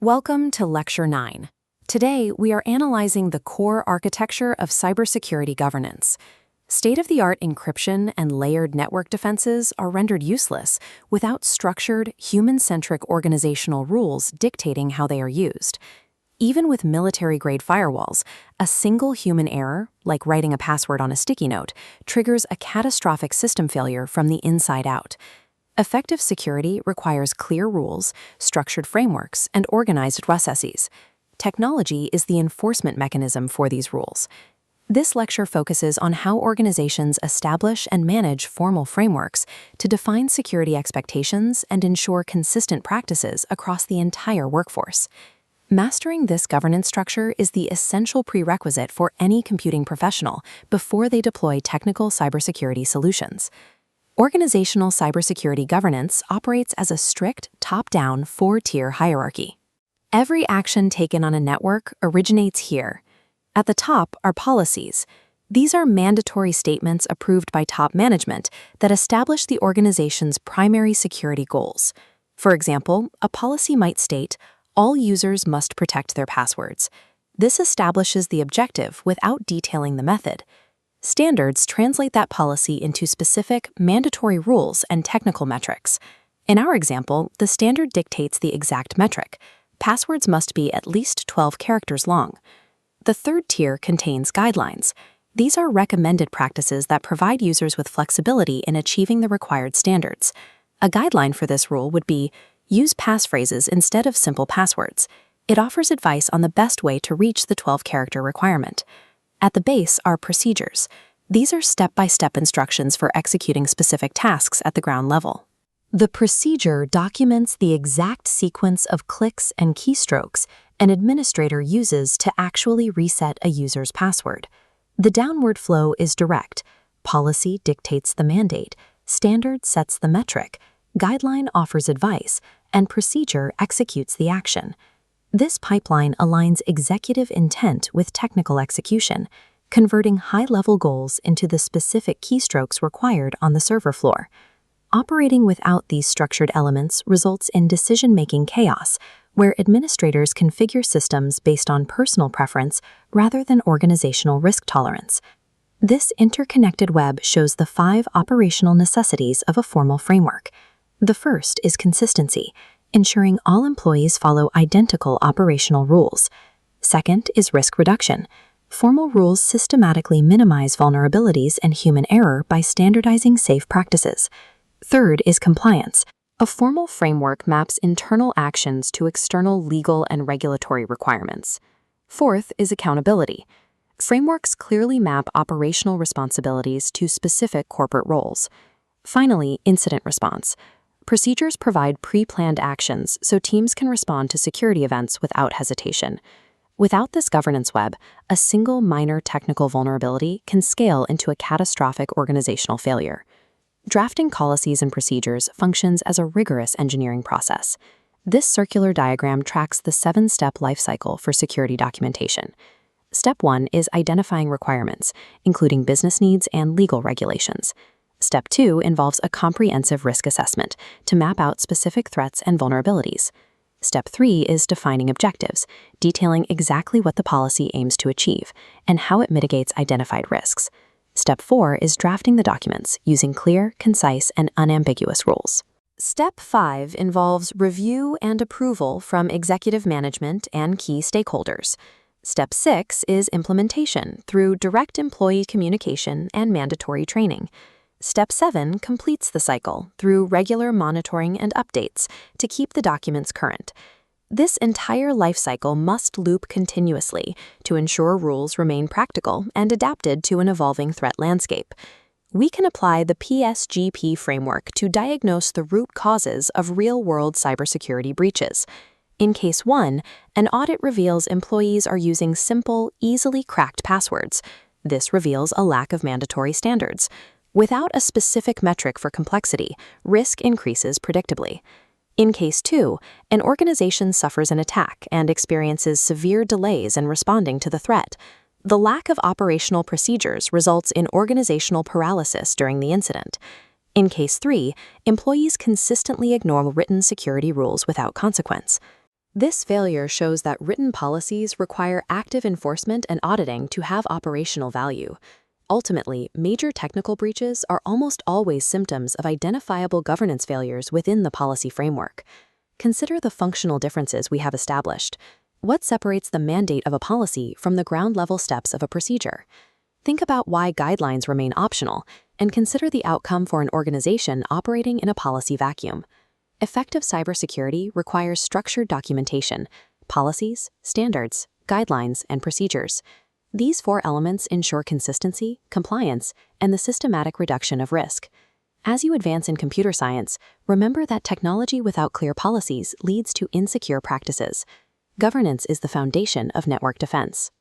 Welcome to Lecture 9. Today, we are analyzing the core architecture of cybersecurity governance. State-of-the-art encryption and layered network defenses are rendered useless without structured, human-centric organizational rules dictating how they are used. Even with military-grade firewalls, a single human error, like writing a password on a sticky note, triggers a catastrophic system failure from the inside out. Effective security requires clear rules, structured frameworks, and organized processes. Technology is the enforcement mechanism for these rules. This lecture focuses on how organizations establish and manage formal frameworks to define security expectations and ensure consistent practices across the entire workforce. Mastering this governance structure is the essential prerequisite for any computing professional before they deploy technical cybersecurity solutions. Organizational cybersecurity governance operates as a strict, top-down, four-tier hierarchy. Every action taken on a network originates here. At the top are policies. These are mandatory statements approved by top management that establish the organization's primary security goals. For example, a policy might state, all users must protect their passwords. This establishes the objective without detailing the method. Standards translate that policy into specific, mandatory rules and technical metrics. In our example, the standard dictates the exact metric. Passwords must be at least 12 characters long. The third tier contains guidelines. These are recommended practices that provide users with flexibility in achieving the required standards. A guideline for this rule would be, use passphrases instead of simple passwords. It offers advice on the best way to reach the 12-character requirement. At the base are procedures. These are step-by-step instructions for executing specific tasks at the ground level. The procedure documents the exact sequence of clicks and keystrokes an administrator uses to actually reset a user's password. The downward flow is direct. Policy dictates the mandate, standard sets the metric, guideline offers advice, and procedure executes the action. This pipeline aligns executive intent with technical execution, converting high-level goals into the specific keystrokes required on the server floor. Operating without these structured elements results in decision-making chaos, where administrators configure systems based on personal preference rather than organizational risk tolerance. This interconnected web shows the 5 operational necessities of a formal framework. The first is consistency, ensuring all employees follow identical operational rules. Second is risk reduction. Formal rules systematically minimize vulnerabilities and human error by standardizing safe practices. Third is compliance. A formal framework maps internal actions to external legal and regulatory requirements. Fourth is accountability. Frameworks clearly map operational responsibilities to specific corporate roles. Finally, incident response. Procedures provide pre-planned actions so teams can respond to security events without hesitation. Without this governance web, a single minor technical vulnerability can scale into a catastrophic organizational failure. Drafting policies and procedures functions as a rigorous engineering process. This circular diagram tracks the 7-step lifecycle for security documentation. Step 1 is identifying requirements, including business needs and legal regulations. Step 2 involves a comprehensive risk assessment to map out specific threats and vulnerabilities. Step 3 is defining objectives, detailing exactly what the policy aims to achieve and how it mitigates identified risks. Step 4 is drafting the documents using clear, concise, and unambiguous rules. Step 5 involves review and approval from executive management and key stakeholders. Step 6 is implementation through direct employee communication and mandatory training. Step 7 completes the cycle through regular monitoring and updates to keep the documents current. This entire life cycle must loop continuously to ensure rules remain practical and adapted to an evolving threat landscape. We can apply the PSGP framework to diagnose the root causes of real-world cybersecurity breaches. In Case 1, an audit reveals employees are using simple, easily cracked passwords. This reveals a lack of mandatory standards. Without a specific metric for complexity, risk increases predictably. In Case 2, an organization suffers an attack and experiences severe delays in responding to the threat. The lack of operational procedures results in organizational paralysis during the incident. In Case 3, employees consistently ignore written security rules without consequence. This failure shows that written policies require active enforcement and auditing to have operational value. Ultimately, major technical breaches are almost always symptoms of identifiable governance failures within the policy framework. Consider the functional differences we have established. What separates the mandate of a policy from the ground-level steps of a procedure? Think about why guidelines remain optional, and consider the outcome for an organization operating in a policy vacuum. Effective cybersecurity requires structured documentation, policies, standards, guidelines, and procedures. These 4 elements ensure consistency, compliance, and the systematic reduction of risk. As you advance in computer science, remember that technology without clear policies leads to insecure practices. Governance is the foundation of network defense.